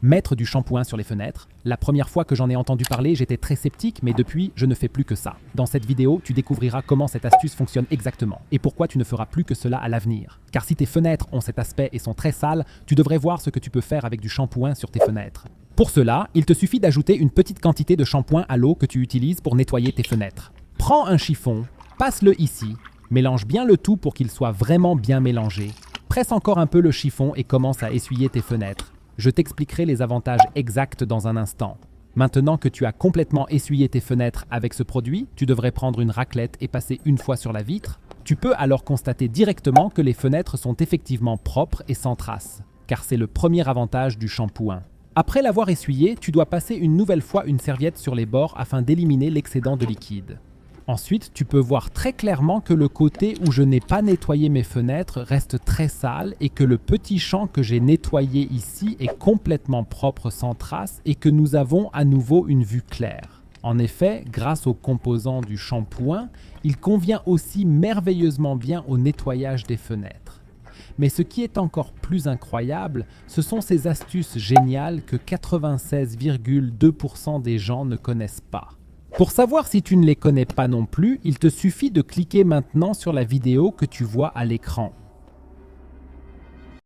Mettre du shampoing sur les fenêtres. La première fois que j'en ai entendu parler, j'étais très sceptique, mais depuis, je ne fais plus que ça. Dans cette vidéo, tu découvriras comment cette astuce fonctionne exactement et pourquoi tu ne feras plus que cela à l'avenir. Car si tes fenêtres ont cet aspect et sont très sales, tu devrais voir ce que tu peux faire avec du shampoing sur tes fenêtres. Pour cela, il te suffit d'ajouter une petite quantité de shampoing à l'eau que tu utilises pour nettoyer tes fenêtres. Prends un chiffon, passe-le ici, mélange bien le tout pour qu'il soit vraiment bien mélangé. Presse encore un peu le chiffon et commence à essuyer tes fenêtres. Je t'expliquerai les avantages exacts dans un instant. Maintenant que tu as complètement essuyé tes fenêtres avec ce produit, tu devrais prendre une raclette et passer une fois sur la vitre. Tu peux alors constater directement que les fenêtres sont effectivement propres et sans traces, car c'est le premier avantage du shampoing. Après l'avoir essuyé, tu dois passer une nouvelle fois une serviette sur les bords afin d'éliminer l'excédent de liquide. Ensuite, tu peux voir très clairement que le côté où je n'ai pas nettoyé mes fenêtres reste très sale et que le petit champ que j'ai nettoyé ici est complètement propre sans trace et que nous avons à nouveau une vue claire. En effet, grâce aux composants du shampoing, il convient aussi merveilleusement bien au nettoyage des fenêtres. Mais ce qui est encore plus incroyable, ce sont ces astuces géniales que 96,2% des gens ne connaissent pas. Pour savoir si tu ne les connais pas non plus, il te suffit de cliquer maintenant sur la vidéo que tu vois à l'écran.